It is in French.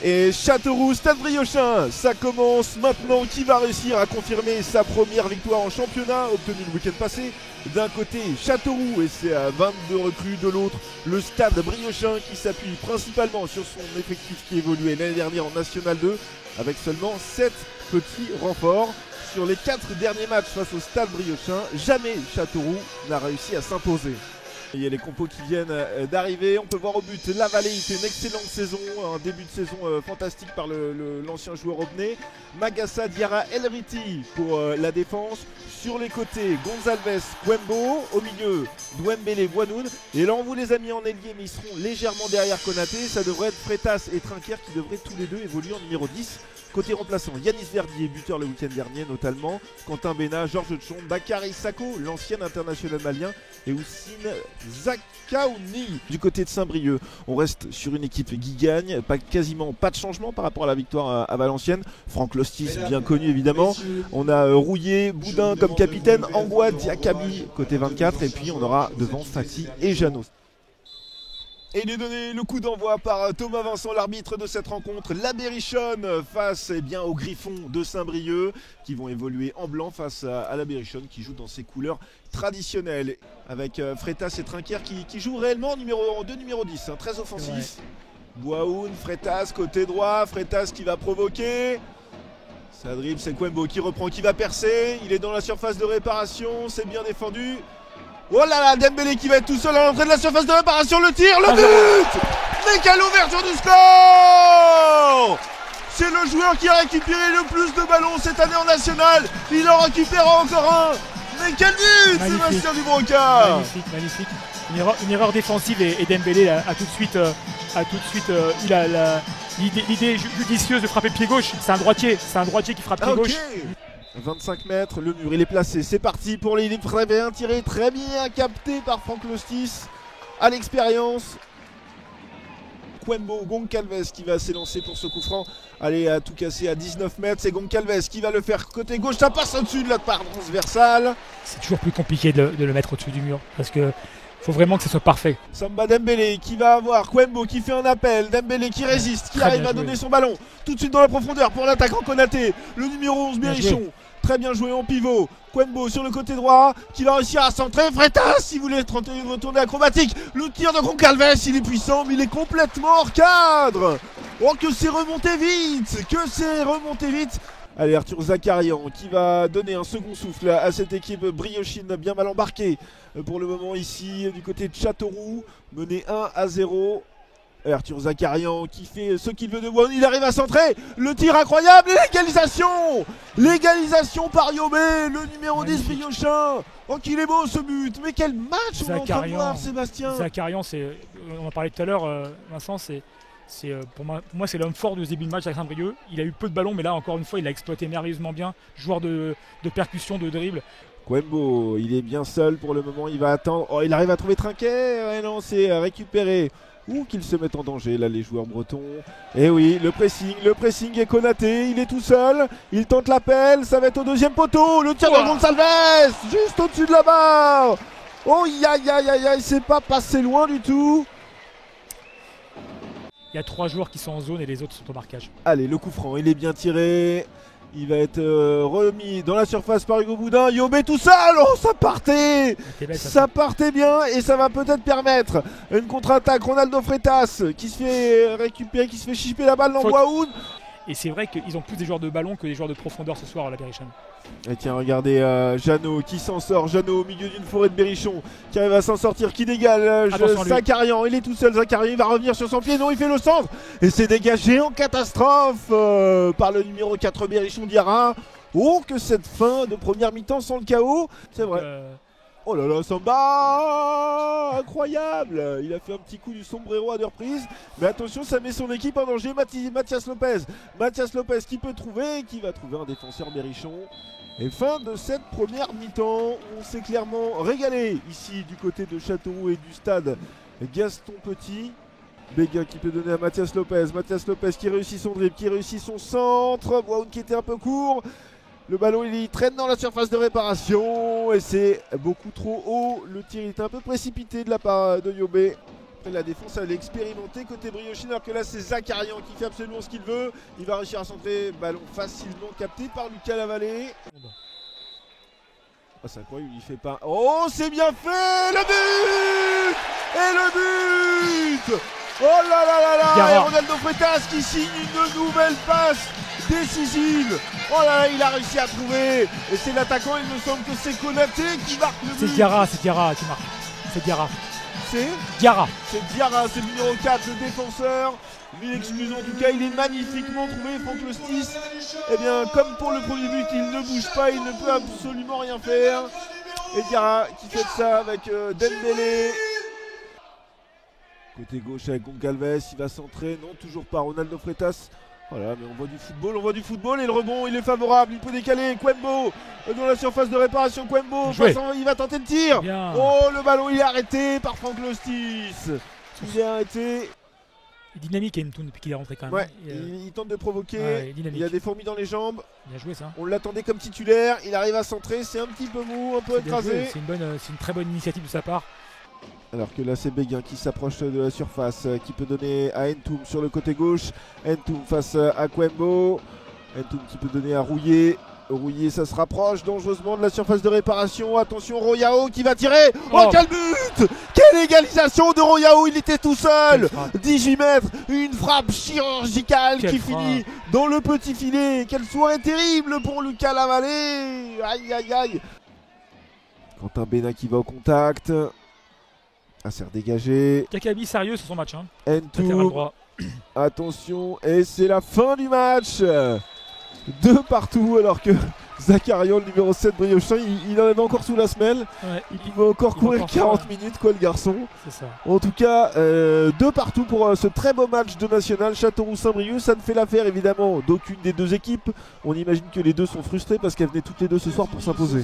Et Châteauroux, Stade Briochin, ça commence maintenant. Qui va réussir à confirmer sa première victoire en championnat obtenue le week-end passé? D'un côté Châteauroux et c'est à 22 recrues, de l'autre le Stade Briochin qui s'appuie principalement sur son effectif qui évoluait l'année dernière en National 2 avec seulement 7 petits renforts. Sur les 4 derniers matchs face au Stade Briochin, jamais Châteauroux n'a réussi à s'imposer. Il y a les compos qui viennent d'arriver, on peut voir au but Lavallée, il fait une excellente saison, un début de saison fantastique par l'ancien joueur Obné. Magassa, Diarra, Elriti pour la défense. Sur les côtés, Gonzalez, Kwembo, au milieu, Douembélé, Wanoun. Et là on vous les a mis en ailier, mais ils seront légèrement derrière Konaté. Ça devrait être Freitas et Trinquer qui devraient tous les deux évoluer en numéro 10. Côté remplaçant, Yanis Verdier, buteur le week-end dernier notamment, Quentin Bénat, Georges Tchon, Bakary Sako, l'ancien international malien, et Houssine Zakaouni. Du côté de Saint-Brieuc, on reste sur une équipe qui gagne, quasiment pas de changement par rapport à la victoire à Valenciennes. Franck Lostis, bien connu évidemment. On a Rouillé, Boudin comme capitaine, Angoua, Diakabi côté 24, et puis on aura devant Fati et Jeannot. Et il est donné le coup d'envoi par Thomas Vincent, l'arbitre de cette rencontre. La Berrichonne face aux Griffons de Saint-Brieuc qui vont évoluer en blanc face à la Berrichonne qui joue dans ses couleurs traditionnelles. Avec Freitas et Trinquer qui jouent réellement numéro 10, très offensif. Bouaoun, Freitas côté droit, Freitas qui va provoquer. Ça dribble, c'est Kwembo qui reprend, qui va percer. Il est dans la surface de réparation, c'est bien défendu. Oh là là, Dembélé qui va être tout seul à l'entrée de la surface de réparation, le tir, le but! Mais quelle ouverture du score! C'est le joueur qui a récupéré le plus de ballons cette année en national. Il en récupérera encore un. Mais quel but, Sébastien Dubroca! Magnifique. Une erreur défensive et Dembélé a tout de suite il a l'idée judicieuse de frapper pied gauche. C'est un droitier qui frappe pied gauche. 25 mètres, le mur il est placé, c'est parti pour les livres, très bien tiré, très bien capté par Franck Lostis à l'expérience. Kwembo, Goncalves qui va s'élancer pour ce coup franc. Allez, à tout casser à 19 mètres, c'est Goncalves qui va le faire côté gauche, ça passe au-dessus de la part transversale. C'est toujours plus compliqué de le mettre au-dessus du mur parce que faut vraiment que ce soit parfait. Samba Dembélé qui va avoir Kwembo qui fait un appel, Dembélé qui résiste, qui arrive à donner son ballon tout de suite dans la profondeur pour l'attaquant Konaté, le numéro 11 Berrichon. Très bien joué en pivot. Kwembo sur le côté droit qui va réussir à centrer. Freitas, il voulait une retournée acrobatique. Le tir de Goncalves, il est puissant, mais il est complètement hors cadre. Oh, que c'est remonté vite, Allez, Arthur Zakarian qui va donner un second souffle à cette équipe briochine bien mal embarquée pour le moment ici du côté de Châteauroux, mené 1-0. Arthur Zakarian qui fait ce qu'il veut de bon, il arrive à centrer, le tir incroyable et l'égalisation par Yobé, le numéro 10 Briochin. Oh qu'il est beau ce but, mais quel match on est en train de voir, Sébastien. Zakarian, on en parlait tout à l'heure, Vincent, pour moi c'est l'homme fort de ce début de match avec Saint-Brieuc. Il a eu peu de ballons, mais là encore une fois il a exploité merveilleusement bien, joueur de percussion, de dribble. Kwembo, il est bien seul pour le moment, il va attendre. Oh, il arrive à trouver Trinquer, ouais, non, c'est récupéré. Ou qu'ils se mettent en danger là les joueurs bretons. Et oui, le pressing est Konaté, il est tout seul, il tente l'appel, ça va être au deuxième poteau, le tir de Gonçalves, juste au-dessus de la barre. Oh aïe, c'est pas passé loin du tout. Il y a 3 joueurs qui sont en zone et les autres sont au marquage. Allez, le coup franc, il est bien tiré. Il va être remis dans la surface par Hugo Boudin. Yobé tout seul. Oh, ça partait. Ça partait bien et ça va peut-être permettre une contre-attaque. Ronaldo Freitas qui se fait récupérer, qui se fait chipper la balle dans Bouaoun. Et c'est vrai qu'ils ont plus des joueurs de ballon que des joueurs de profondeur ce soir à la Berrichonne. Et tiens, regardez Jeannot qui s'en sort. Jeannot au milieu d'une forêt de berrichons qui arrive à s'en sortir, qui dégage Zakarian. Il est tout seul, Zakarian, il va revenir sur son pied. Non, il fait le centre. Et c'est dégagé en catastrophe par le numéro 4 Berrichon Diarra. Oh, que cette fin de première mi-temps sans le chaos. C'est vrai. Oh là là, Samba, incroyable. Il a fait un petit coup du sombrero à deux reprises. Mais attention, ça met son équipe en danger. Mathias Lopez qui peut trouver, qui va trouver un défenseur berrichon. Et fin de cette première mi-temps. On s'est clairement régalé ici du côté de Châteauroux et du stade Gaston Petit. Béguin qui peut donner à Mathias Lopez qui réussit son dribble, qui réussit son centre. Bouaoun qui était un peu court. Le ballon il traîne dans la surface de réparation et c'est beaucoup trop haut. Le tir est un peu précipité de la part de Yobé. La défense elle est expérimentée côté Briochine, alors que là c'est Zakarian qui fait absolument ce qu'il veut. Il va réussir à centrer, ballon facilement capté par Lucas Lavallée. Oh, c'est incroyable, il fait pas. Oh, c'est bien fait, le but. Et le but. Oh là là là là. Et Ronaldo Freitas qui signe une nouvelle passe décisive. Oh là là, il a réussi à trouver. Et c'est l'attaquant, il me semble que c'est Konaté qui marque le but. C'est Diarra qui marque. C'est Diarra. C'est Diarra. C'est Diarra, c'est le numéro 4, le défenseur. Mille excuses en tout cas, il est magnifiquement trouvé, Franck Lostis. Eh bien, comme pour le premier but, il ne bouge pas, il ne peut absolument rien faire. Et Diarra qui fait ça avec Dembélé. Côté gauche avec Goncalves, il va centrer, non toujours pas, Ronaldo Freitas. Voilà, mais on voit du football et le rebond il est favorable, il peut décaler, Quembo dans la surface de réparation, Quembo, il va tenter le tir. Bien. Oh, le ballon il est arrêté par Franck Lostis. Il est arrêté. Dynamique Entoun depuis qu'il est rentré quand même. Ouais, il tente de provoquer, ouais, il a des fourmis dans les jambes. Bien joué ça. On l'attendait comme titulaire, il arrive à centrer, c'est un petit peu mou, un peu écrasé. C'est une très bonne initiative de sa part. Alors que là c'est Béguin qui s'approche de la surface, qui peut donner à Entoum sur le côté gauche. Entoum face à Quembo. Entoum qui peut donner à Rouillé. Rouillé ça se rapproche dangereusement de la surface de réparation. Attention Royao qui va tirer. Oh quel but! Quelle égalisation de Royao, il était tout seul. 18 mètres, une frappe chirurgicale qui finit dans le petit filet. Quelle soirée terrible pour Lucas Lavallée. Aïe aïe aïe. Quentin Bénin qui va au contact. Insert dégagé. Kakabi sérieux sur son match. Hein. Entoum. Attention, et c'est la fin du match. 2 partout, alors que Zakarian, le numéro 7 Briochin, il en avait encore sous la semelle. Ouais, il pouvait encore courir 40 minutes, quoi, le garçon. C'est ça. En tout cas, 2 partout pour ce très beau match de National Châteauroux-Saint-Brieuc. Ça ne fait l'affaire évidemment d'aucune des deux équipes. On imagine que les deux sont frustrés parce qu'elles venaient toutes les deux ce soir pour s'imposer.